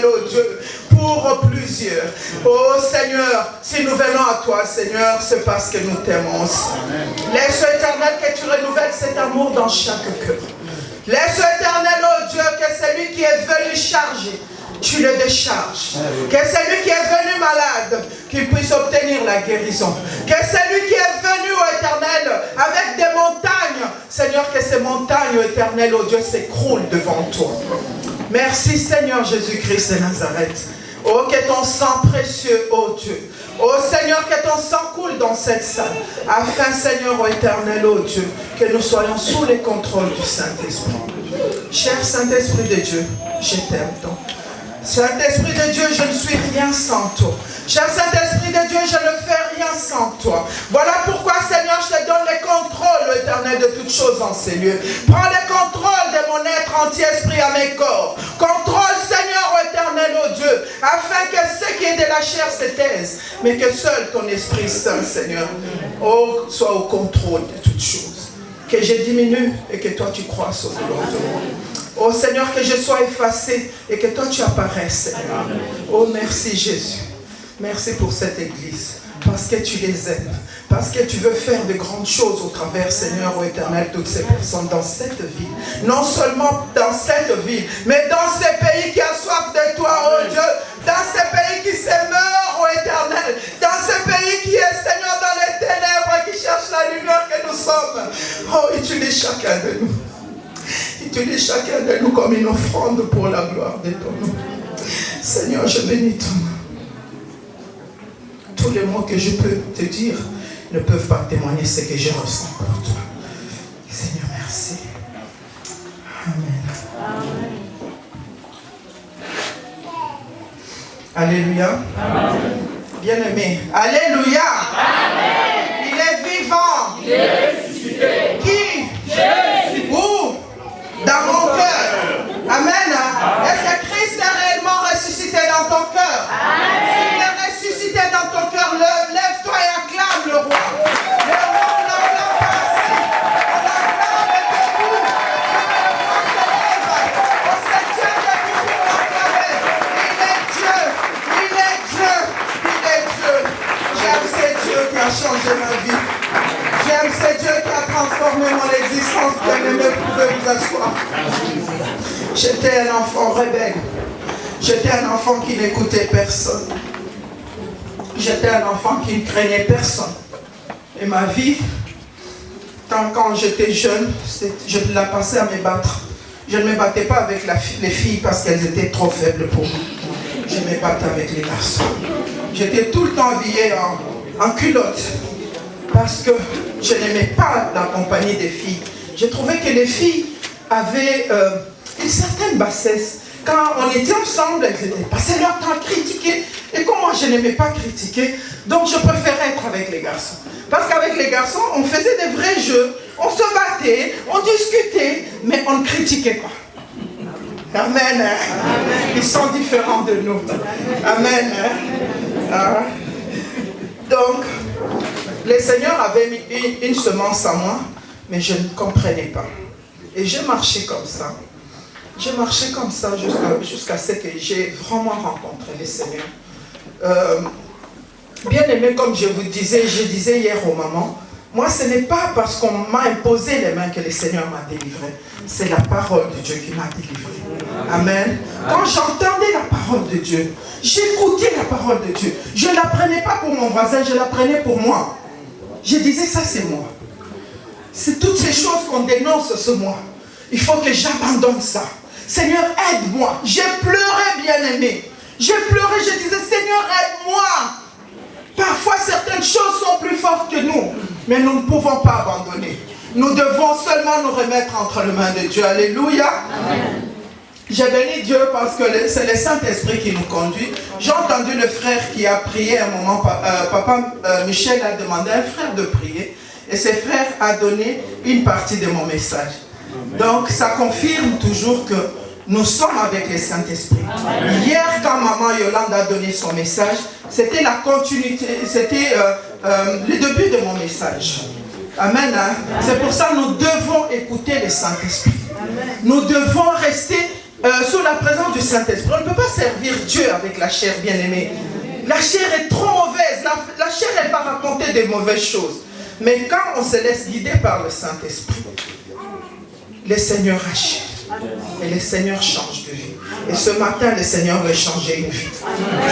éternel, oh Dieu, pour plusieurs. Oh Seigneur, si nous venons à toi, Seigneur, c'est parce que nous t'aimons. Laisse, éternel, que tu renouvelles cet amour dans chaque cœur. Laisse, éternel, oh Dieu, que celui qui est venu charger, tu le décharges. Que celui qui est venu malade, qu'il puisse obtenir la guérison. Que celui qui est venu, oh éternel, avec des montagnes, Seigneur, que ces montagnes, oh éternel, oh Dieu, s'écroulent devant toi. Merci, Seigneur Jésus-Christ de Nazareth. Oh, que ton sang précieux, oh Dieu. Oh Seigneur, que ton sang coule dans cette salle. Afin, Seigneur, oh éternel, oh Dieu, que nous soyons sous les contrôles du Saint-Esprit. Cher Saint-Esprit de Dieu, je t'aime donc. Saint-Esprit de Dieu, je ne suis rien sans toi. Cher Saint-Esprit de Dieu, je ne fais rien sans toi. Voilà pourquoi, Seigneur, je te donne le contrôle, éternel, de toutes choses en ces lieux. Prends le contrôle de mon être entier, esprit à mes corps. Contrôle, Seigneur, ô éternel, ô Dieu, afin que ce qui est de la chair se taise, mais que seul ton Esprit Saint, Seigneur, soit au contrôle de toutes choses. Que je diminue et que toi tu croisses au-delà de moi. Oh Seigneur, que je sois effacé et que toi tu apparaisses, Seigneur. Oh merci Jésus. Merci pour cette église. Parce que tu les aimes. Parce que tu veux faire de grandes choses au travers, Seigneur, ô éternel, toutes ces personnes dans cette ville. Non seulement dans cette ville, mais dans ces pays qui ont soif de toi, ô Dieu. Dans ces pays qui se meurent, ô éternel. Dans ces pays qui est, Seigneur, dans les ténèbres, qui cherchent la lumière que nous sommes. Oh, utilise chacun de nous. Utilise chacun de nous comme une offrande pour la gloire de ton nom. Seigneur, je bénis ton nom. Tous les mots que je peux te dire ne peuvent pas témoigner ce que je ressens pour toi. Seigneur, merci. Amen. Amen. Alléluia. Bien-aimé. Alléluia. Amen. Il est vivant. Il est ressuscité. Qui? Jésus. Où? Dans mon cœur. Amen. Est-ce que Christ est réellement ressuscité dans ton cœur? S'il est ressuscité dans ton cœur, lève-toi et acclame le roi. Le roi, on l'acclame pas assez. On l'acclame debout. On sait Dieu depuis pour l'acclamer. Il est Dieu. Il est Dieu. Il est Dieu. J'aime ce Dieu qui a changé ma vie. J'aime ce Dieu qui a transformé mon existence. Bien-aimé, vous pouvez vous asseoir. J'étais un enfant rebelle. J'étais un enfant qui n'écoutait personne. J'étais un enfant qui ne craignait personne. Et ma vie, quand j'étais jeune, je la passais à me battre. Je ne me battais pas avec les filles parce qu'elles étaient trop faibles pour moi. Je me battais avec les garçons. J'étais tout le temps habillée en culotte parce que je n'aimais pas la compagnie des filles. Je trouvais que les filles avaient une certaine bassesse. Quand on était ensemble, elles passaient leur temps à critiquer. Et comme moi, je n'aimais pas critiquer, donc je préférais être avec les garçons. Parce qu'avec les garçons, on faisait des vrais jeux, on se battait, on discutait, mais on ne critiquait pas. Amen. Amen. Ils sont différents de nous. Amen. Donc, le Seigneur avait mis une semence en moi, mais je ne comprenais pas. Et j'ai marché comme ça. J'ai marché comme ça jusqu'à ce que j'ai vraiment rencontré le Seigneur. Bien aimé, comme je disais hier aux mamans, moi ce n'est pas parce qu'on m'a imposé les mains que le Seigneur m'a délivré. C'est la parole de Dieu qui m'a délivré. Amen. Quand j'entendais la parole de Dieu, j'écoutais la parole de Dieu. Je ne la prenais pas pour mon voisin, je la prenais pour moi. Je disais, ça c'est moi. C'est toutes ces choses qu'on dénonce ce mois. Il faut que j'abandonne ça. Seigneur, aide-moi. J'ai pleuré, bien-aimé. J'ai pleuré, je disais, Seigneur, aide-moi. Parfois, certaines choses sont plus fortes que nous, mais nous ne pouvons pas abandonner. Nous devons seulement nous remettre entre les mains de Dieu. Alléluia. Amen. J'ai béni Dieu parce que c'est le Saint-Esprit qui nous conduit. J'ai entendu le frère qui a prié un moment. Papa Michel a demandé à un frère de prier. Et ce frère a donné une partie de mon message. Donc, ça confirme toujours que nous sommes avec le Saint-Esprit. Hier, quand maman Yolande a donné son message, c'était la continuité, c'était le début de mon message. Amen. Hein? C'est pour ça que nous devons écouter le Saint-Esprit. Nous devons rester sous la présence du Saint-Esprit. On ne peut pas servir Dieu avec la chair, bien-aimée. La chair est trop mauvaise. La chair, elle va raconter des mauvaises choses. Mais quand on se laisse guider par le Saint-Esprit, le Seigneur agit. Et le Seigneur change de vie. Et ce matin, le Seigneur veut changer une vie.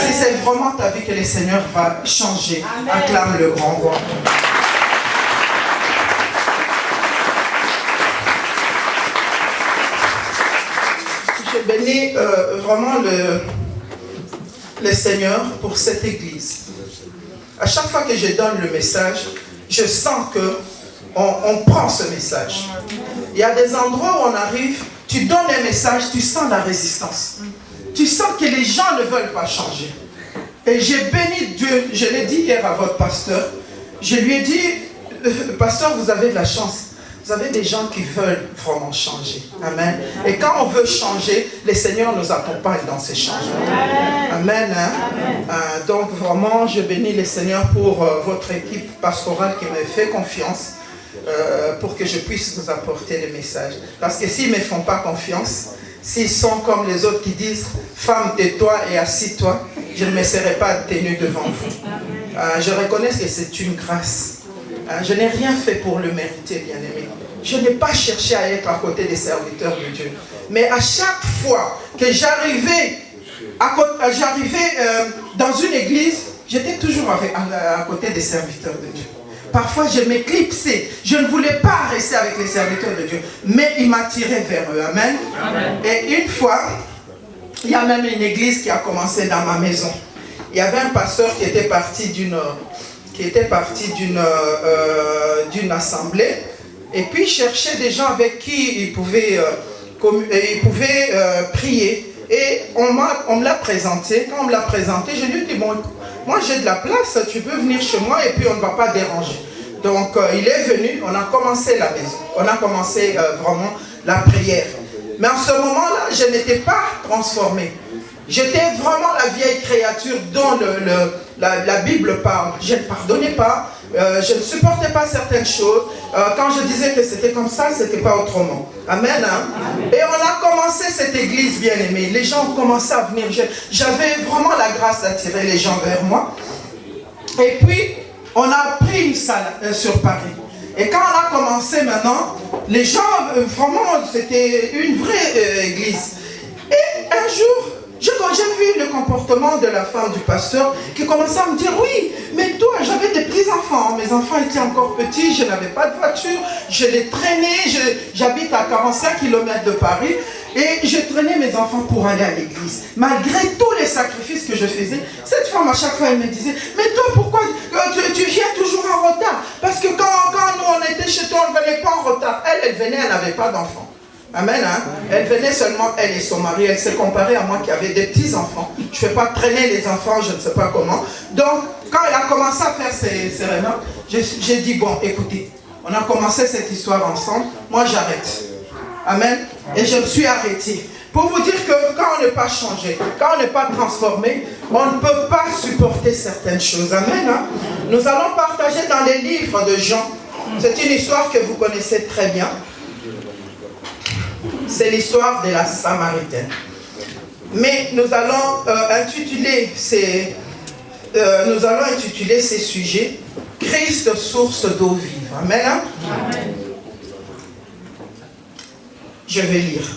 Si c'est vraiment ta vie que le Seigneur va changer, acclame le grand roi. Je bénis vraiment le Seigneur pour cette église. À chaque fois que je donne le message, je sens qu'on prend ce message. Il y a des endroits où on arrive, tu donnes un message, tu sens la résistance. Tu sens que les gens ne veulent pas changer. Et j'ai béni Dieu, je l'ai dit hier à votre pasteur, je lui ai dit, pasteur, vous avez de la chance. Vous avez des gens qui veulent vraiment changer. Amen. Et quand on veut changer, le Seigneur nous accompagne dans ces changements. Amen. Donc vraiment, je bénis le Seigneur pour votre équipe pastorale qui m'a fait confiance pour que je puisse vous apporter le message. Parce que s'ils ne me font pas confiance, s'ils sont comme les autres qui disent « Femme, tais-toi et assis-toi », je ne me serai pas tenu devant vous. Je reconnais que c'est une grâce. Je n'ai rien fait pour le mériter, bien-aimé. Je n'ai pas cherché à être à côté des serviteurs de Dieu. Mais à chaque fois que j'arrivais dans une église, j'étais toujours à côté des serviteurs de Dieu. Parfois, je m'éclipsais. Je ne voulais pas rester avec les serviteurs de Dieu. Mais il m'attirait vers eux. Amen. Amen. Et une fois, il y a même une église qui a commencé dans ma maison. Il y avait un pasteur qui était parti d'une assemblée, et puis il cherchait des gens avec qui il pouvait prier. Et on me l'a présenté. Quand on me l'a présenté, je lui ai dit, bon, moi j'ai de la place, tu peux venir chez moi et puis on ne va pas déranger. Donc il est venu, on a commencé la maison, on a commencé vraiment la prière. Mais en ce moment-là, je n'étais pas transformé. J'étais vraiment la vieille créature dont la Bible parle. Je ne pardonnais pas, je ne supportais pas certaines choses. Quand je disais que c'était comme ça, ce n'était pas autrement. Amen, hein? Amen. Et on a commencé cette église bien-aimée. Les gens ont commencé à venir. J'avais vraiment la grâce d'attirer les gens vers moi. Et puis, on a pris une salle sur Paris. Et quand on a commencé maintenant, les gens, vraiment, c'était une vraie église. Et un jour, j'ai vu le comportement de la femme du pasteur qui commençait à me dire, oui, mais toi, j'avais des petits-enfants. Mes enfants étaient encore petits, je n'avais pas de voiture, je les traînais, j'habite à 45 km de Paris, et je traînais mes enfants pour aller à l'église. Malgré tous les sacrifices que je faisais, cette femme, à chaque fois, elle me disait, mais toi, pourquoi tu viens toujours en retard? Parce que quand nous, on était chez toi, on ne venait pas en retard. Elle venait, elle n'avait pas d'enfants. Amen, hein? Elle venait seulement, elle et son mari, elle s'est comparée à moi qui avait des petits-enfants. Je ne fais pas traîner les enfants, je ne sais pas comment. Donc, quand elle a commencé à faire ses remarques, j'ai dit, bon, écoutez, on a commencé cette histoire ensemble, moi j'arrête. Amen. Et je me suis arrêtée. Pour vous dire que quand on n'est pas changé, quand on n'est pas transformé, on ne peut pas supporter certaines choses. Amen, hein? Nous allons partager dans les livres de Jean. C'est une histoire que vous connaissez très bien. C'est l'histoire de la Samaritaine. Mais nous allons intituler ces sujets Christ, source d'eau vive. Amen, hein? Amen. Je vais lire,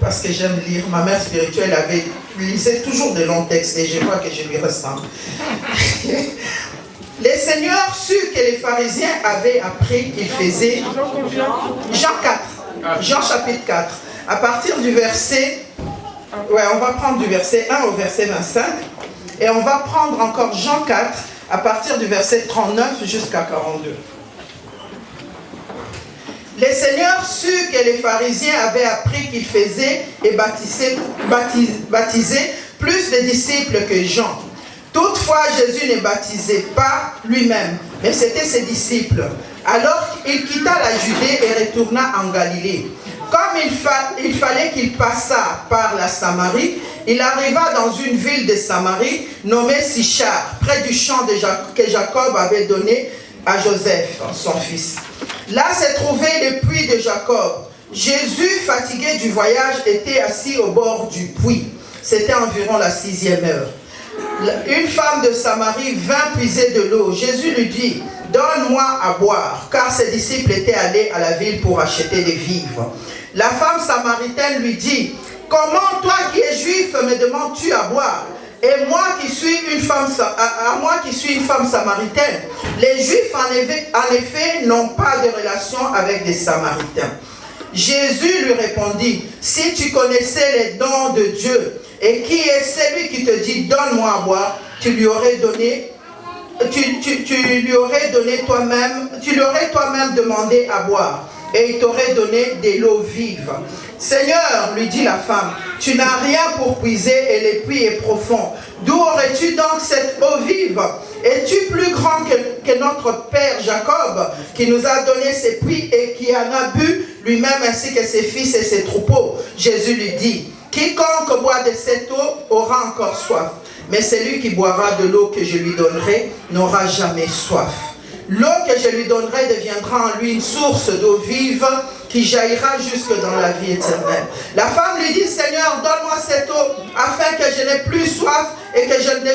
parce que j'aime lire. Ma mère spirituelle lisait toujours de longs textes et je vois que je lui ressemble. Les seigneurs sut que les pharisiens avaient appris qu'ils faisaient... Jean 4, Jean chapitre 4. À partir du verset, on va prendre du verset 1 au verset 25, et on va prendre encore Jean 4, à partir du verset 39 jusqu'à 42. Les seigneurs sut que les pharisiens avaient appris qu'ils faisaient et baptisaient plus de disciples que Jean. Toutefois, Jésus ne baptisait pas lui-même, mais c'était ses disciples. Alors, il quitta la Judée et retourna en Galilée. Comme il fallait qu'il passât par la Samarie, il arriva dans une ville de Samarie nommée Sichar, près du champ que Jacob avait donné à Joseph, son fils. Là se trouvait le puits de Jacob. Jésus, fatigué du voyage, était assis au bord du puits. C'était environ la 6e heure. Une femme de Samarie vint puiser de l'eau. Jésus lui dit, « Donne-moi à boire », car ses disciples étaient allés à la ville pour acheter des vivres. La femme samaritaine lui dit, « Comment toi qui es juif me demandes-tu à boire ? Et moi qui suis une femme samaritaine. Les Juifs en effet n'ont pas de relation avec des Samaritains. » Jésus lui répondit, « Si tu connaissais les dons de Dieu, et qui est celui qui te dit, donne-moi à boire, tu lui aurais toi-même demandé à boire, et il t'aurait donné de l'eau vive. Seigneur, lui dit la femme, tu n'as rien pour puiser et le puits est profond. D'où aurais-tu donc cette eau vive? Es-tu plus grand que notre père Jacob, qui nous a donné ces puits et qui en a bu lui-même ainsi que ses fils et ses troupeaux? Jésus lui dit, quiconque boit de cette eau aura encore soif, mais celui qui boira de l'eau que je lui donnerai n'aura jamais soif. L'eau que je lui donnerai deviendra en lui une source d'eau vive qui jaillira jusque dans la vie éternelle. La femme lui dit, Seigneur, donne-moi cette eau afin que je n'ai plus soif et que je ne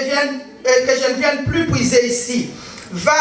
vienne plus puiser ici. Va,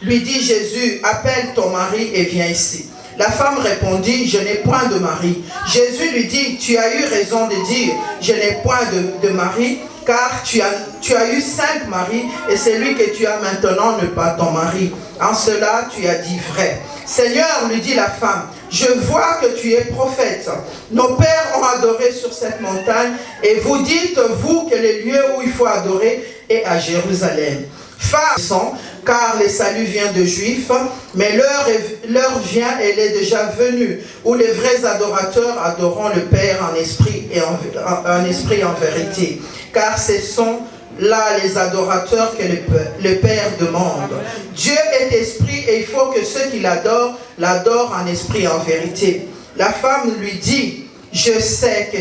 lui dit Jésus, appelle ton mari et viens ici. La femme répondit, je n'ai point de mari. Jésus lui dit, tu as eu raison de dire, je n'ai point de mari, car tu as eu 5 maris, et celui que tu as maintenant n'est pas ton mari. En cela, tu as dit vrai. Seigneur, lui dit la femme, je vois que tu es prophète. Nos pères ont adoré sur cette montagne, et vous dites, vous, que le lieu où il faut adorer est à Jérusalem. Femme, car le salut vient de Juifs, mais l'heure vient, elle est déjà venue, où les vrais adorateurs adoreront le Père en esprit et en vérité. Car ce sont là les adorateurs que le Père demande. Dieu est esprit et il faut que ceux qui l'adorent en esprit et en vérité. La femme lui dit, je sais que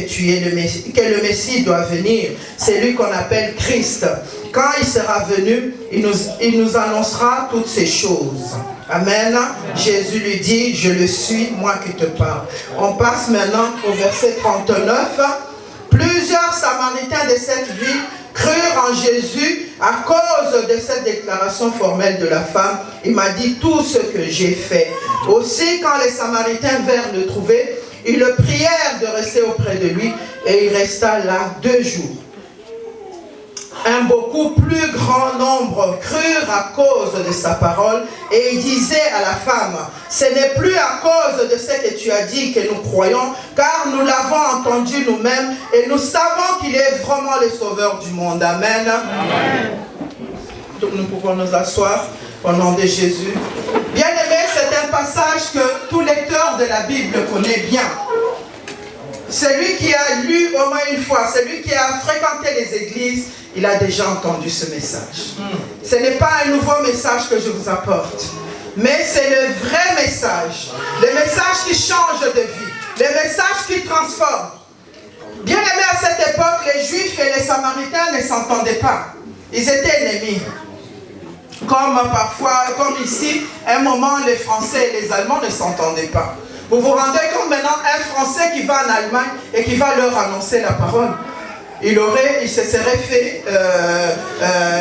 le Messie doit venir, c'est lui qu'on appelle Christ. Quand il sera venu, il nous annoncera toutes ces choses. Amen. Jésus lui dit, je le suis, moi qui te parle. On passe maintenant au verset 39. Plusieurs Samaritains de cette ville crurent en Jésus à cause de cette déclaration formelle de la femme. Il m'a dit tout ce que j'ai fait. Aussi, quand les Samaritains vinrent le trouver, ils le prièrent de rester auprès de lui et il resta là 2 jours. Un beaucoup plus grand nombre crurent à cause de sa parole et il disait à la femme, ce n'est plus à cause de ce que tu as dit que nous croyons, car nous l'avons entendu nous-mêmes et nous savons qu'il est vraiment le sauveur du monde. Amen. Amen. Donc nous pouvons nous asseoir au nom de Jésus. Bien aimé, c'est un passage que tout lecteur de la Bible connaît bien. Celui qui a lu au moins une fois, celui qui a fréquenté les églises, il a déjà entendu ce message. Ce n'est pas un nouveau message que je vous apporte, mais c'est le vrai message. Le message qui change de vie, le message qui transforme. Bien aimé, à cette époque, les Juifs et les Samaritains ne s'entendaient pas. Ils étaient ennemis. Comme parfois, comme ici, à un moment, les Français et les Allemands ne s'entendaient pas. Vous vous rendez compte maintenant, un Français qui va en Allemagne et qui va leur annoncer la parole, il se serait fait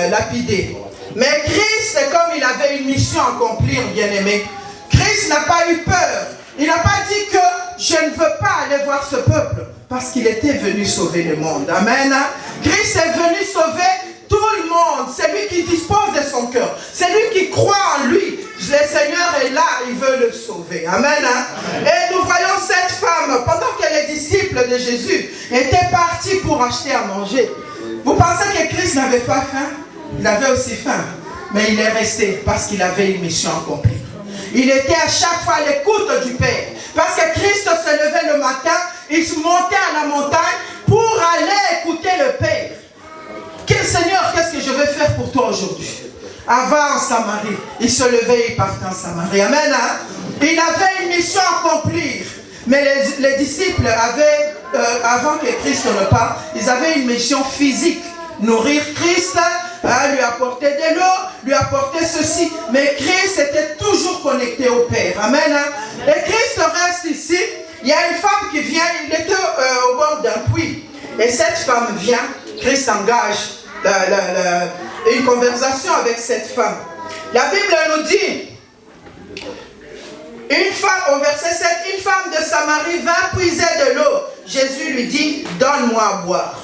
lapider. Mais Christ, comme il avait une mission à accomplir, bien aimé, Christ n'a pas eu peur. Il n'a pas dit que je ne veux pas aller voir ce peuple, parce qu'il était venu sauver le monde. Amen. Christ est venu sauver tout le monde, c'est lui qui dispose de son cœur, c'est lui qui croit en lui. Le Seigneur est là, il veut le sauver. Amen. Et nous voyons cette femme, pendant que les disciples de Jésus étaient partis pour acheter à manger. Vous pensez que Christ n'avait pas faim? Il avait aussi faim, mais il est resté parce qu'il avait une mission à accomplir. Il était à chaque fois à l'écoute du Père, parce que Christ se levait le matin, il se montait à la montagne pour aller écouter le Père. Seigneur, qu'est-ce que je vais faire pour toi aujourd'hui? Avant en Samarie, il se levait et il partait en Samarie. Amen. Il avait une mission à accomplir. Mais les disciples avaient, avant que Christ ne parte, ils avaient une mission physique. Nourrir Christ, lui apporter de l'eau, lui apporter ceci. Mais Christ était toujours connecté au Père. Amen. Et Christ reste ici. Il y a femme vient, Christ engage une conversation avec cette femme. La Bible nous dit, une femme, au verset 7, une femme de Samarie vint puiser de l'eau. Jésus lui dit, donne-moi à boire.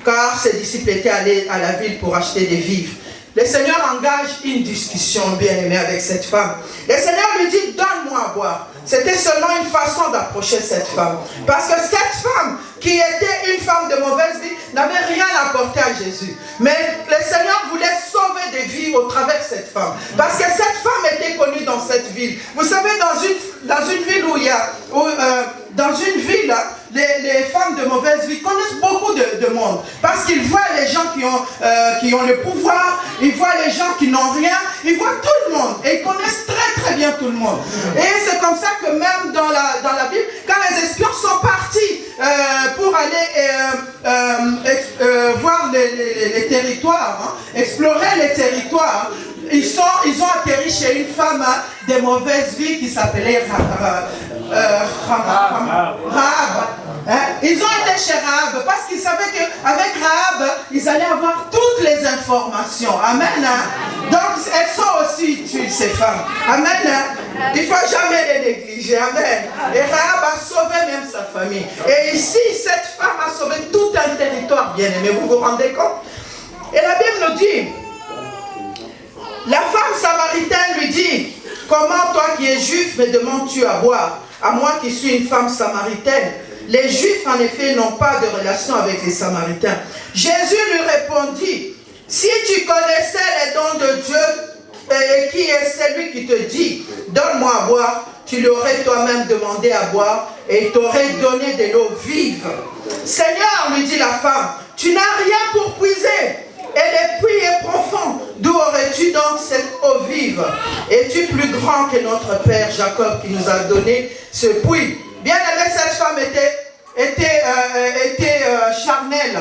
Car ses disciples étaient allés à la ville pour acheter des vivres. Le Seigneur engage une discussion bien aimée avec cette femme. Le Seigneur lui dit, donne-moi à boire. C'était seulement une façon d'approcher cette femme. Parce que cette femme, qui était une femme de mauvaise vie, n'avait rien apporté à Jésus. Mais le Seigneur voulait sauver des vies au travers de cette femme. Parce que cette femme était connue dans cette ville. Vous savez, dans une ville où il y a... dans une ville, les femmes de mauvaise vie connaissent beaucoup de monde. Parce qu'ils voient les gens qui ont le pouvoir, ils voient les gens qui n'ont rien, ils voient tout le monde. Et ils connaissent très très bien tout le monde. Et c'est comme ça que même dans la Bible, quand les espions sont partis pour aller voir les territoires, explorer les territoires, ils ont atterri chez une femme de mauvaise vie qui s'appelait Rahab. Ils ont été chez Rahab parce qu'ils savaient qu'avec Rahab, ils allaient avoir toutes les informations. Amen. Donc, elles sont aussi utiles, ces femmes. Amen. Il ne faut jamais les négliger. Amen. Et Rahab a sauvé même sa famille. Et ici, cette femme a sauvé tout un territoire, bien aimé. Vous vous rendez compte? Et la Bible nous dit, la femme samaritaine lui dit, comment toi qui es juif me demandes-tu à boire, à moi qui suis une femme samaritaine? Les Juifs, en effet, n'ont pas de relation avec les Samaritains. Jésus lui répondit, si tu connaissais les dons de Dieu, et qui est celui qui te dit, donne-moi à boire, tu lui aurais toi-même demandé à boire, et il t'aurait donné de l'eau vive. Seigneur, lui dit la femme, tu n'as rien pour puiser, et le puits est profond. D'où aurais-tu donc cette eau vive? Es-tu plus grand que notre père Jacob qui nous a donné ce puits? Bien aimé, cette femme était charnelle.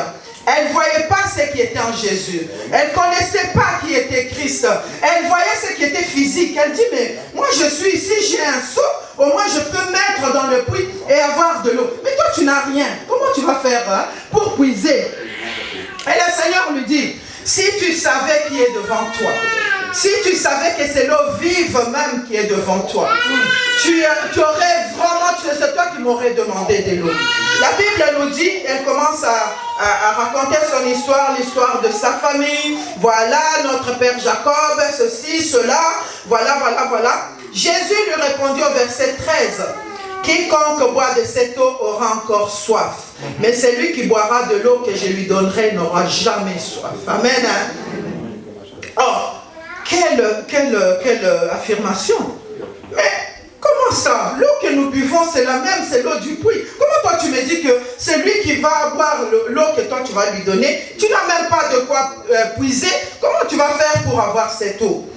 Elle ne voyait pas ce qui était en Jésus. Elle ne connaissait pas qui était Christ. Elle voyait ce qui était physique. Elle dit, mais moi je suis ici, j'ai un seau. Au moins je peux mettre dans le puits et avoir de l'eau. Mais toi tu n'as rien. Comment tu vas faire pour puiser? Et le Seigneur lui dit, si tu savais qui est devant toi, si tu savais que c'est l'eau vive même qui est devant toi, tu aurais vraiment, c'est toi qui m'aurais demandé de l'eau. La Bible nous dit, elle commence à raconter son histoire, l'histoire de sa famille. Voilà, notre père Jacob, ceci, cela, voilà. Jésus lui répondit au verset 13, quiconque boit de cette eau aura encore soif. Mais celui qui boira de l'eau que je lui donnerai n'aura jamais soif. Amen. Oh, quelle affirmation. Mais comment ça? L'eau que nous buvons, c'est la même, c'est l'eau du puits. Comment toi tu me dis que celui qui va boire l'eau que toi tu vas lui donner, tu n'as même pas de quoi puiser? Comment tu vas faire pour avoir cette eau?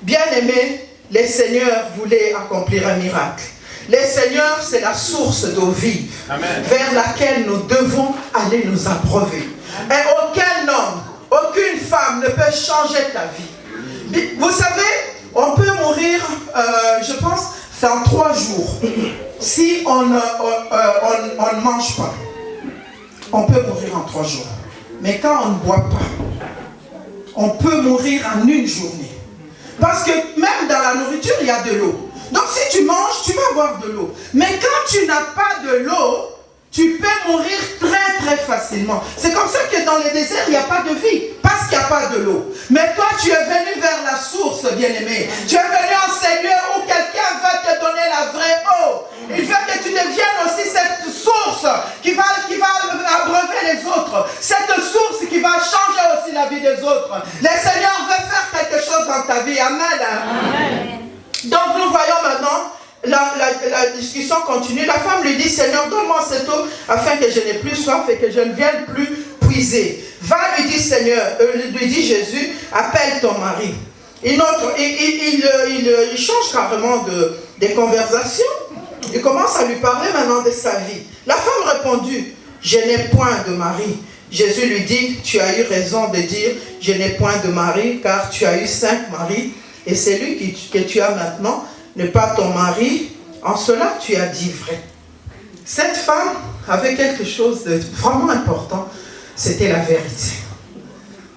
Bien aimé, le Seigneur voulait accomplir un miracle. Le Seigneur, c'est la source d'eau vive. Amen. Vers laquelle nous devons aller nous abreuver. Et aucun homme, aucune femme ne peut changer ta vie. Vous savez, on peut mourir, je pense, c'est en 3 jours. Si on ne mange pas, on peut mourir en 3 jours. Mais quand on ne boit pas, on peut mourir en 1 journée. Parce que même dans la nourriture, il y a de l'eau. Donc si tu manges, tu vas avoir de l'eau. Mais quand tu n'as pas de l'eau, tu peux mourir très très facilement. C'est comme ça que dans les déserts, il n'y a pas de vie. Parce qu'il n'y a pas de l'eau. Mais toi, tu es venu vers la source, bien-aimé. Tu es venu en Seigneur où quelqu'un va te donner la vraie eau. Il veut que tu deviennes aussi cette source qui va abreuver les autres. Cette source qui va changer aussi la vie des autres. Le Seigneur veut faire quelque chose dans ta vie. Amen. Amen. Donc nous voyons maintenant, la discussion continue. La femme lui dit, Seigneur, donne-moi cette eau afin que je n'ai plus soif et que je ne vienne plus puiser. Va, lui dit lui dit Jésus, appelle ton mari. Il change carrément de conversation. Il commence à lui parler maintenant de sa vie. La femme répondit, je n'ai point de mari. Jésus lui dit, tu as eu raison de dire, je n'ai point de mari, car tu as eu 5 maris. Et celui que tu as maintenant n'est pas ton mari. En cela, tu as dit vrai. Cette femme avait quelque chose de vraiment important. c'était la vérité.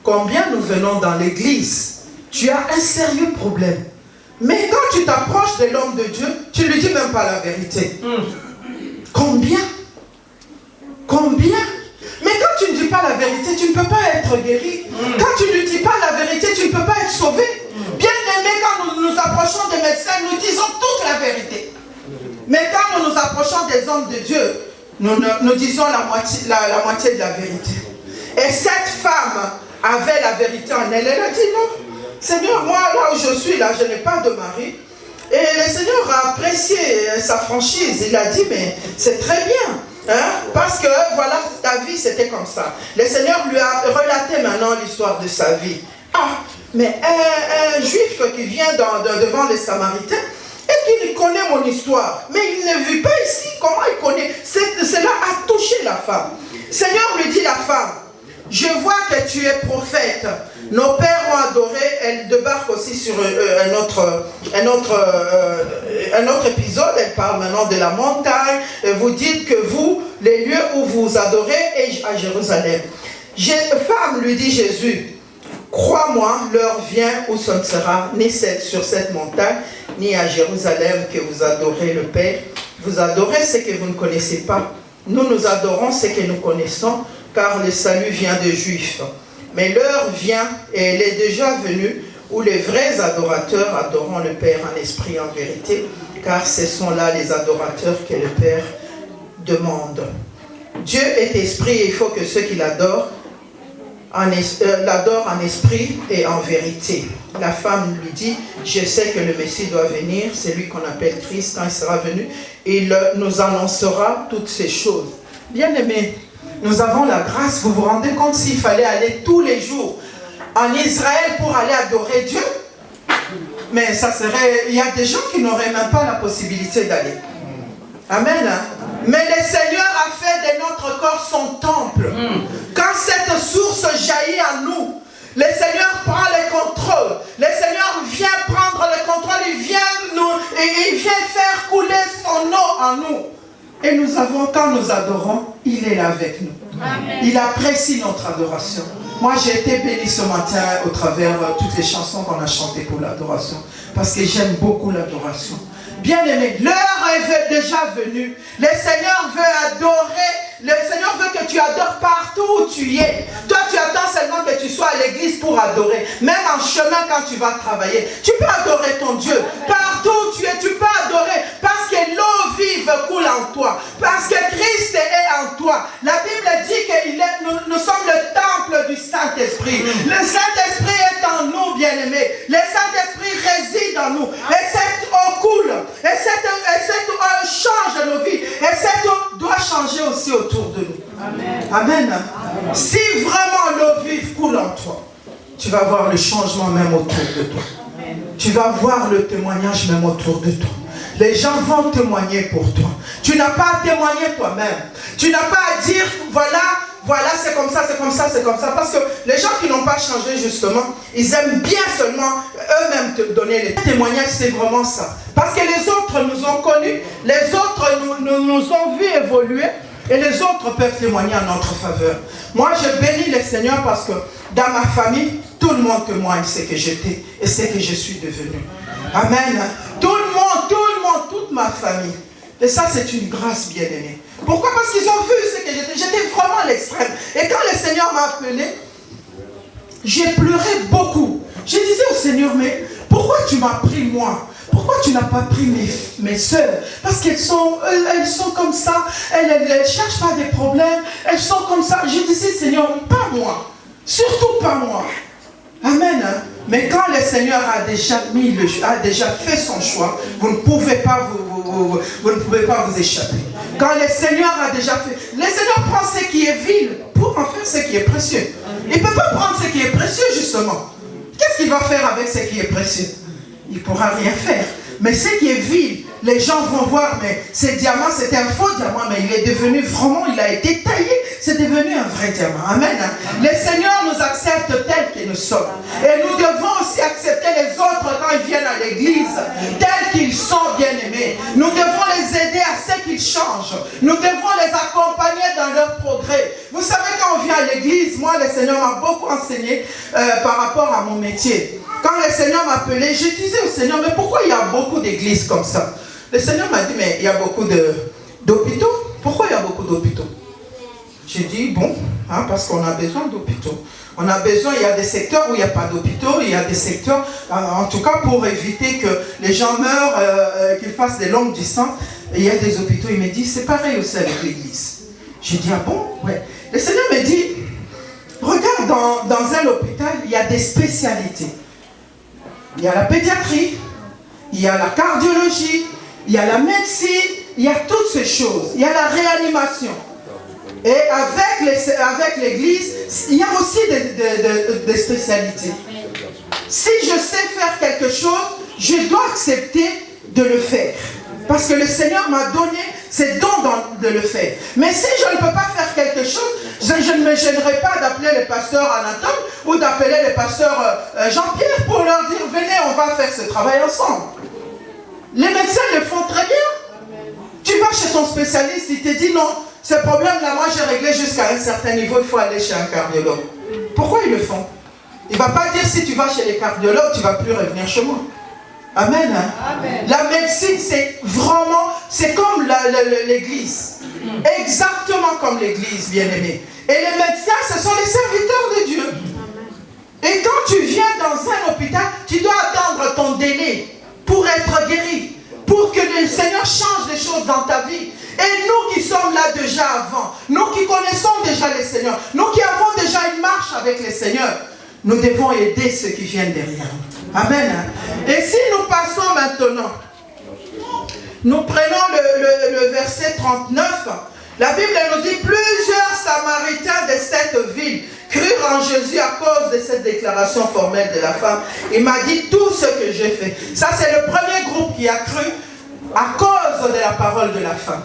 Combien nous venons dans l'église, tu as un sérieux problème. Mais quand tu t'approches de l'homme de Dieu, tu ne lui dis même pas la vérité. Combien? Combien? Mais quand tu ne dis pas la vérité, tu ne peux pas être guéri. Quand tu ne dis pas la vérité, tu ne peux pas être sauvé. Bien aimé, quand nous nous approchons des médecins, nous disons toute la vérité. Mais quand nous nous approchons des hommes de Dieu, nous disons la moitié de la vérité. Et cette femme avait la vérité en elle. Elle a dit non, Seigneur, moi là où je suis, là, je n'ai pas de mari. Et le Seigneur a apprécié sa franchise. Il a dit, mais c'est très bien. Hein? Parce que voilà, ta vie c'était comme ça. Le Seigneur lui a relaté maintenant l'histoire de sa vie. Ah, mais un juif qui vient devant les Samaritains et qui connaît mon histoire, mais il ne vit pas ici. Comment il connaît? Cela a touché la femme. Le Seigneur lui dit, la femme, je vois que tu es prophète. Nos pères ont adoré. Elle débarque aussi sur un autre épisode. Elle parle maintenant de la montagne. Vous dites que vous, les lieux où vous adorez, est à Jérusalem. Femme, lui dit Jésus, crois-moi, l'heure vient où ce ne sera ni sur cette montagne, ni à Jérusalem que vous adorez le Père. Vous adorez ce que vous ne connaissez pas. Nous adorons ce que nous connaissons, car le salut vient des Juifs. Mais l'heure vient, et elle est déjà venue, où les vrais adorateurs adoreront le Père en esprit et en vérité, car ce sont là les adorateurs que le Père demande. Dieu est esprit et il faut que ceux qui l'adorent l'adorent en esprit et en vérité. La femme lui dit, je sais que le Messie doit venir, c'est lui qu'on appelle Christ. Quand il sera venu, il nous annoncera toutes ces choses. Bien aimés, nous avons la grâce. Vous vous rendez compte s'il fallait aller tous les jours en Israël pour aller adorer Dieu? Mais ça serait... Il y a des gens qui n'auraient même pas la possibilité d'aller. Amen. Mais le Seigneur a fait de notre corps son temple. Quand cette source jaillit en nous, le Seigneur prend le contrôle. Le Seigneur vient prendre le contrôle. Il vient faire couler son eau en nous. Et nous avons, quand nous adorons, il est là avec nous. Amen. Il apprécie notre adoration. Moi, j'ai été béni ce matin au travers de toutes les chansons qu'on a chantées pour l'adoration. Parce que j'aime beaucoup l'adoration. Bien aimé, l'heure est déjà venue. Le Seigneur veut adorer. Le Seigneur veut que tu adores partout où tu es. Toi, tu attends seulement que tu sois à l'église pour adorer. Même en chemin quand tu vas travailler. Tu peux adorer ton Dieu. Partout où tu es, tu peux adorer. Parce que l'eau vive coule en toi. Parce que Christ est en toi. La Bible dit que nous sommes le temple du Saint-Esprit. Le Saint-Esprit est en nous, bien-aimés. Le Saint-Esprit réside en nous. Et cette eau coule. Et cette eau change nos vies. Et cette eau doit changer aussi autour de nous. Amen. Amen. Amen. Si vraiment l'eau vive coule en toi, tu vas voir le changement même autour de toi. Amen. Tu vas voir le témoignage même autour de toi. Les gens vont témoigner pour toi. Tu n'as pas à témoigner toi-même. Tu n'as pas à dire, voilà, c'est comme ça, c'est comme ça, c'est comme ça. Parce que les gens qui n'ont pas changé, justement, ils aiment bien seulement eux-mêmes te donner les témoignages, c'est vraiment ça. Parce que les autres nous ont connus, les autres nous ont vu évoluer, et les autres peuvent témoigner en notre faveur. Moi, je bénis le Seigneur parce que dans ma famille, tout le monde témoigne ce que j'étais et ce que je suis devenu. Amen. Tout le monde, toute ma famille. Et ça, c'est une grâce bien-aimée. Pourquoi? Parce qu'ils ont vu ce que j'étais. J'étais vraiment à l'extrême. Et quand le Seigneur m'a appelé, j'ai pleuré beaucoup. Je disais au Seigneur, mais pourquoi tu m'as pris moi? Pourquoi tu n'as pas pris mes soeurs? Parce qu'elles sont comme ça. Elles ne cherchent pas des problèmes. Elles sont comme ça. Je disais, Seigneur, pas moi. Surtout pas moi. Amen. Mais quand le Seigneur a déjà fait son choix, vous ne pouvez pas vous échapper. Quand le Seigneur a déjà fait, le Seigneur prend ce qui est vil pour en faire ce qui est précieux. Il ne peut pas prendre ce qui est précieux justement. Qu'est-ce qu'il va faire avec ce qui est précieux? Il ne pourra rien faire. Mais ce qui est vil, les gens vont voir, mais ce diamant, c'était un faux diamant, mais il est devenu vraiment, il a été taillé, c'est devenu un vrai diamant. Amen. Le Seigneur nous accepte tels que nous sommes. Et nous devons aussi accepter les autres quand ils viennent à l'église, tels qu'ils sont bien-aimés. Nous devons les aider à ce qu'ils changent. Nous devons les accompagner dans leur progrès. Vous savez, quand on vient à l'église, moi, le Seigneur m'a beaucoup enseigné par rapport à mon métier. Quand le Seigneur m'appelait, je disais au Seigneur, mais pourquoi il y a beaucoup d'églises comme ça? Le Seigneur m'a dit, mais il y a beaucoup d'hôpitaux. Pourquoi il y a beaucoup d'hôpitaux? J'ai dit, bon, hein, parce qu'on a besoin d'hôpitaux. On a besoin, il y a des secteurs où il n'y a pas d'hôpitaux, il y a des secteurs, en tout cas pour éviter que les gens meurent, qu'ils fassent des longues distances, il y a des hôpitaux. Il me dit, c'est pareil aussi avec l'église. J'ai dit, ah bon? Ouais. Le Seigneur me dit, regarde, dans un hôpital, il y a des spécialités. Il y a la pédiatrie, il y a la cardiologie, il y a la médecine, il y a toutes ces choses. Il y a la réanimation. Et avec l'église, il y a aussi des spécialités. Si je sais faire quelque chose, je dois accepter de le faire. Parce que le Seigneur m'a donné ces dons de le faire. Mais si je ne peux pas faire quelque chose, je ne me gênerai pas d'appeler le pasteur Anatole ou d'appeler le pasteur Jean-Pierre pour leur dire, venez, on va faire ce travail ensemble. Les médecins le font très bien. Tu vas chez ton spécialiste, il te dit non, ce problème-là, moi j'ai réglé jusqu'à un certain niveau, il faut aller chez un cardiologue. Pourquoi ils le font? Il ne va pas dire si tu vas chez les cardiologues, tu ne vas plus revenir chez moi. Amen. Hein? Amen. La médecine, c'est vraiment, c'est comme l'église. Exactement comme l'église, bien-aimé. Et les médecins, ce sont les serviteurs de Dieu. Et quand tu viens dans un hôpital, tu dois attendre ton délai pour être guéri, pour que le Seigneur change des choses dans ta vie. Et nous qui sommes là déjà avant, nous qui connaissons déjà le Seigneur, nous qui avons déjà une marche avec le Seigneur, nous devons aider ceux qui viennent derrière nous. Amen. Et si nous passons maintenant, nous prenons le verset 39, la Bible nous dit, plusieurs Samaritains de cette ville crurent en Jésus à cause de cette déclaration formelle de la femme. Il m'a dit tout ce que j'ai fait. Ça, c'est le premier groupe qui a cru à cause de la parole de la femme.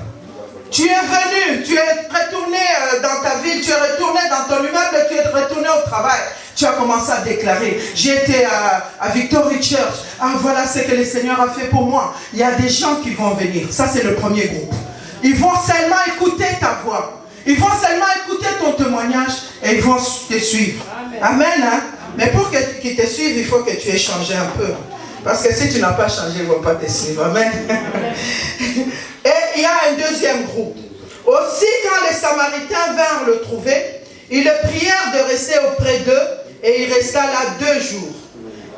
Tu es venu, tu es retourné dans ta ville, tu es retourné dans ton immeuble, tu es retourné au travail. Tu as commencé à déclarer, j'ai été à Victory Church, ah voilà ce que le Seigneur a fait pour moi. Il y a des gens qui vont venir, ça c'est le premier groupe. Ils vont seulement écouter ta voix, ils vont seulement écouter ton témoignage et ils vont te suivre. Amen. Hein? Mais pour qu'ils te suivent, il faut que tu aies changé un peu. Parce que si tu n'as pas changé, ils ne vont pas te suivre. Amen. Et il y a un deuxième groupe. Aussi, quand les Samaritains vinrent le trouver, ils le prièrent de rester auprès d'eux et il resta là 2 jours.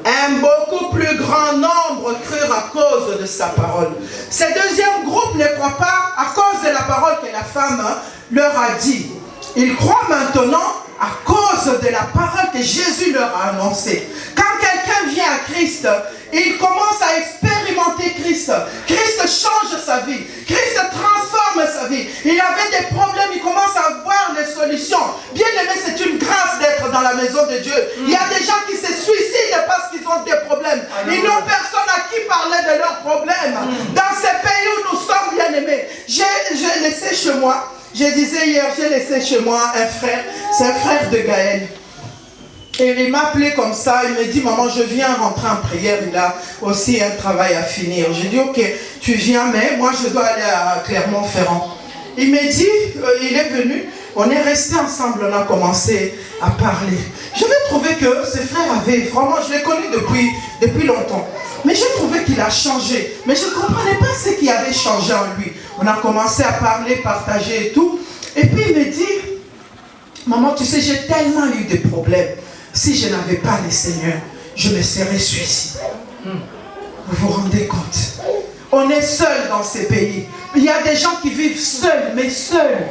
Un beaucoup plus grand nombre crurent à cause de sa parole. Ce deuxième groupe ne croit pas à cause de la parole que la femme leur a dit. Ils croient maintenant à cause de la parole que Jésus leur a annoncée. Quand quelqu'un vient à Christ, il commence à expérimenter Christ. Christ change sa vie. Christ transforme sa vie. Il avait des problèmes, il commence à avoir des solutions. Bien aimé, c'est une grâce d'être dans la maison de Dieu. Il y a des gens qui se suicident parce qu'ils ont des problèmes. Ils n'ont personne à qui parler de leurs problèmes. Dans ces pays où nous sommes, bien aimés, j'ai laissé chez moi, je disais hier, j'ai laissé chez moi un frère, c'est un frère de Gaël. Et il m'a appelé comme ça, il me dit, maman, je viens rentrer en prière, il a aussi un travail à finir. J'ai dit, ok, tu viens, mais moi je dois aller à Clermont-Ferrand. Il m'a dit, il est venu, on est restés ensemble, on a commencé à parler. J'avais trouvé que ce frère avait, vraiment, je l'ai connu depuis longtemps. Mais j'ai trouvé qu'il a changé. Mais je ne comprenais pas ce qui avait changé en lui. On a commencé à parler, partager et tout. Et puis il me dit, maman, tu sais, j'ai tellement eu des problèmes. Si je n'avais pas le Seigneur, je me serais suicidé. Vous vous rendez compte? On est seul dans ces pays. Il y a des gens qui vivent seuls, mais seuls.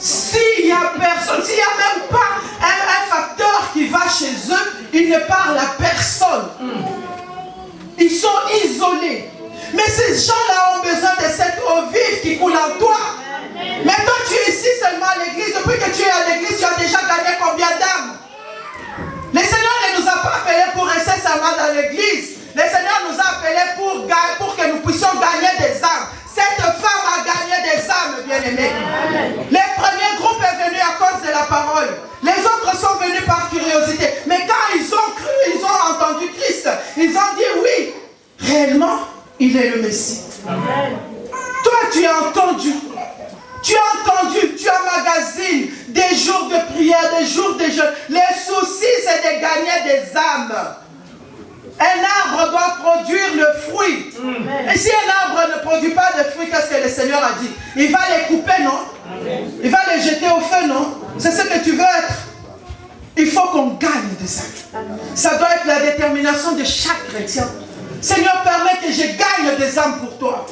S'il n'y a personne, s'il n'y a même pas un facteur qui va chez eux, ils ne parlent à personne. Ils sont isolés. Mais ces gens-là ont besoin de cette eau vive qui coule en toi. Maintenant, tu es ici seulement à l'église. Depuis que tu es à l'église, tu as déjà gagné combien d'âmes? Le Seigneur ne nous a pas appelés pour rester seulement dans l'église. Le Seigneur nous a appelés pour que nous puissions gagner des âmes. Cette femme a gagné des âmes, bien-aimés. Le premier groupe est venu à cause de la parole. Les autres sont venus par curiosité. Mais quand ils ont cru, ils ont entendu Christ. Ils ont dit oui, réellement, il est le Messie. Amen. Toi, tu as entendu. Tu as entendu, tu emmagasines des jours de prière, des jours de jeûne. Les soucis, c'est de gagner des âmes. Un arbre doit produire le fruit. Et si un arbre ne produit pas de fruit, qu'est-ce que le Seigneur a dit? Il va les couper, non? Il va les jeter au feu, non? C'est ce que tu veux être. Il faut qu'on gagne des âmes. Ça doit être la détermination de chaque chrétien. Seigneur, permets que je gagne des âmes pour toi.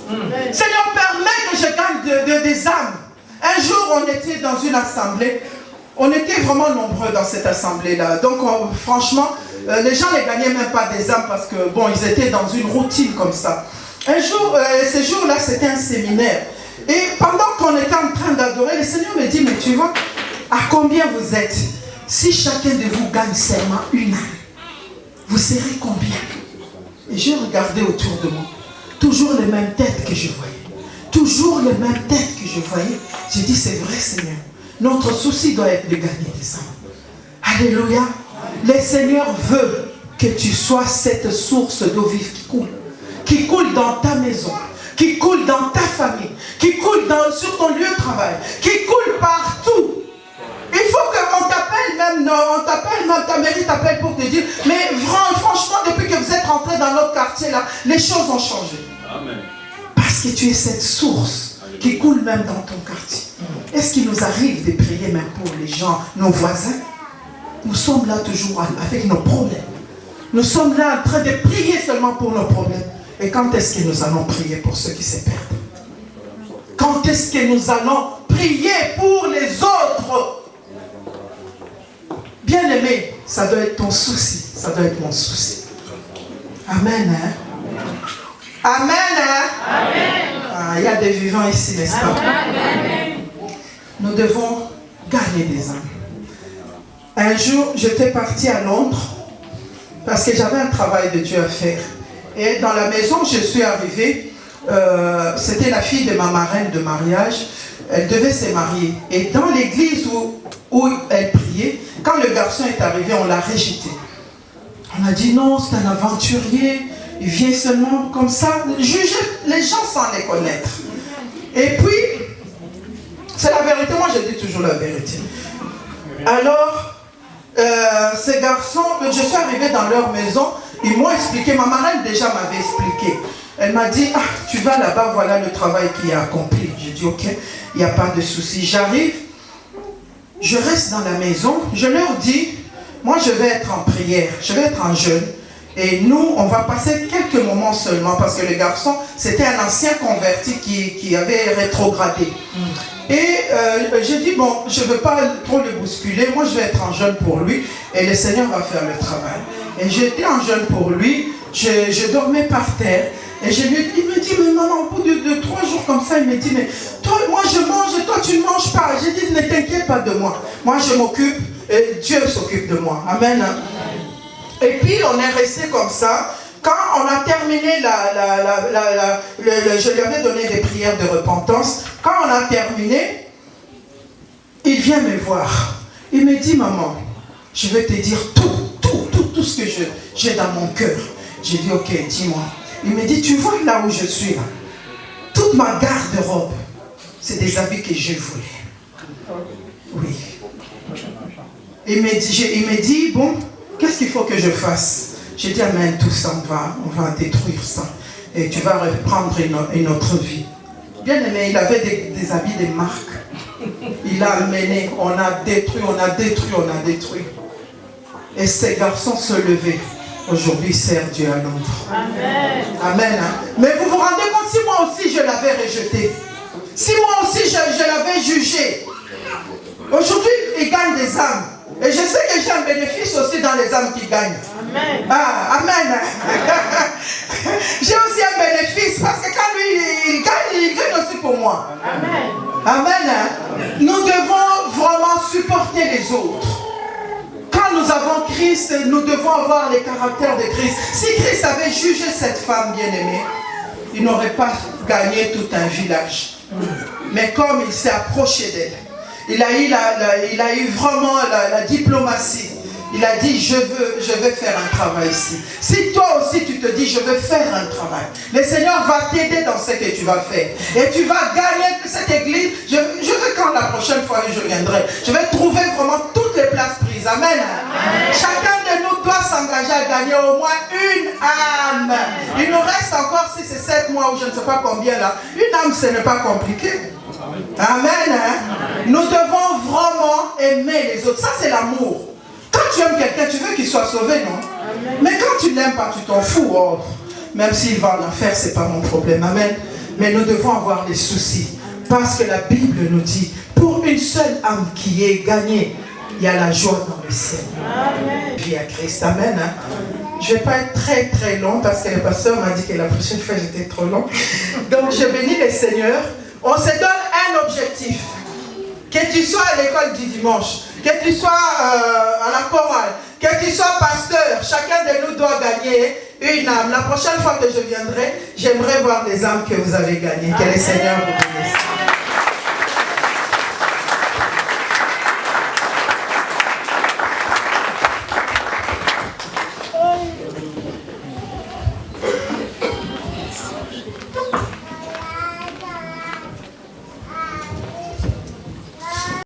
Seigneur, permets que je gagne des âmes. Un jour, on était dans une assemblée. On était vraiment nombreux dans cette assemblée-là. Donc, franchement, les gens ne gagnaient même pas des âmes parce que, bon, ils étaient dans une routine comme ça. Un jour, ce jour-là, c'était un séminaire. Et pendant qu'on était en train d'adorer, le Seigneur me dit, mais tu vois, à combien vous êtes? Si chacun de vous gagne seulement une âme, vous serez combien? Et j'ai regardé autour de moi. Toujours les mêmes têtes que je voyais. Toujours les mêmes têtes que je voyais. J'ai dit, c'est vrai, Seigneur. Notre souci doit être de gagner des âmes. Alléluia. Le Seigneur veut que tu sois cette source d'eau vive qui coule dans ta maison, qui coule dans ta famille, qui coule sur ton lieu de travail, qui coule partout. Il faut qu'on t'appelle même, ta mairie t'appelle pour te dire, mais franchement, depuis que vous êtes rentré dans notre quartier là, les choses ont changé. Amen. Parce que tu es cette source qui coule même dans ton quartier. Est-ce qu'il nous arrive de prier même pour les gens, nos voisins? Nous sommes là toujours avec nos problèmes. Nous sommes là en train de prier seulement pour nos problèmes. Et quand est-ce que nous allons prier pour ceux qui se perdent? Quand est-ce que nous allons prier pour les autres? Bien-aimé, ça doit être ton souci. Ça doit être mon souci. Amen. Hein? Amen. Hein? Amen. Il y a des vivants ici, n'est-ce pas? Amen. Nous devons gagner des âmes. Un jour, j'étais partie à Londres parce que j'avais un travail de Dieu à faire. Et dans la maison, je suis arrivée. C'était la fille de ma marraine de mariage. Elle devait se marier. Et dans l'église où elle priait, quand le garçon est arrivé, on l'a rejeté. On a dit non, c'est un aventurier. Il vient seulement comme ça, juger les gens sans les connaître. Et puis, c'est la vérité. Moi, je dis toujours la vérité. Alors, ces garçons, je suis arrivée dans leur maison, ils m'ont expliqué, ma marraine déjà m'avait expliqué. Elle m'a dit, ah, tu vas là-bas, voilà le travail qui est accompli. J'ai dit, ok, il n'y a pas de souci. J'arrive, je reste dans la maison, je leur dis, moi je vais être en prière, je vais être en jeûne. Et nous, on va passer quelques moments seulement, parce que le garçon, c'était un ancien converti qui avait rétrogradé. Et j'ai dit, bon, je ne veux pas trop le bousculer, moi je vais être en jeûne pour lui, et le Seigneur va faire le travail. Et j'étais en jeûne pour lui, je dormais par terre, et il me dit, mais maman, au bout de 3 jours comme ça, il me dit, mais toi, moi je mange, et toi tu ne manges pas. J'ai dit, ne t'inquiète pas de moi, moi je m'occupe, et Dieu s'occupe de moi. Amen. Et puis on est resté comme ça. Quand on a terminé, je lui avais donné des prières de repentance. Quand on a terminé, il vient me voir. Il me dit, maman, je vais te dire tout ce que j'ai dans mon cœur. J'ai dit, ok, dis-moi. Il me dit, tu vois là où je suis là, toute ma garde-robe, c'est des habits que je voulais. Oui. Il me dit, bon, qu'est-ce qu'il faut que je fasse? J'ai dit, amène tout ça, on va détruire ça. Et tu vas reprendre une autre vie. Bien aimé, il avait des habits de marque. Il a amené, on a détruit. Et ces garçons se levaient. Aujourd'hui, sert Dieu à Londres. Amen. Amen. Hein? Mais vous vous rendez compte, si moi aussi je l'avais rejeté, si moi aussi je l'avais jugé, aujourd'hui, il gagne des âmes. Et je sais que j'ai un bénéfice aussi dans les âmes qui gagnent. Amen. Ah, amen. J'ai aussi un bénéfice parce que quand lui, il gagne aussi pour moi. Amen. Amen. Nous devons vraiment supporter les autres. Quand nous avons Christ, nous devons avoir les caractères de Christ. Si Christ avait jugé cette femme bien-aimée, il n'aurait pas gagné tout un village. Mais comme il s'est approché d'elle, il a eu vraiment la diplomatie. Il a dit, je veux faire un travail ici. Si toi aussi tu te dis, je veux faire un travail, le Seigneur va t'aider dans ce que tu vas faire. Et tu vas gagner cette église. Je veux quand la prochaine fois que je viendrai, je vais trouver vraiment toutes les places prises. Amen. Amen. Chacun de nous doit s'engager à gagner au moins une âme. Il nous reste encore 6 et 7 mois ou je ne sais pas combien là. Une âme, ce n'est pas compliqué. Amen. Hein? Nous devons vraiment aimer les autres. Ça, c'est l'amour. Quand tu aimes quelqu'un, tu veux qu'il soit sauvé, non? Amen. Mais quand tu l'aimes pas, tu t'en fous. Oh, même s'il va en enfer, ce n'est pas mon problème. Amen. Mais nous devons avoir des soucis. Parce que la Bible nous dit, pour une seule âme qui est gagnée, il y a la joie dans le ciel. Amen. Vie à Christ. Amen. Hein? Je ne vais pas être très très long parce que le pasteur m'a dit que la prochaine fois j'étais trop long. Donc je bénis le Seigneur. On se donne un objectif. Que tu sois à l'école du dimanche, que tu sois à la chorale, que tu sois pasteur, chacun de nous doit gagner une âme. La prochaine fois que je viendrai, j'aimerais voir les âmes que vous avez gagnées. Que le Seigneur vous bénisse.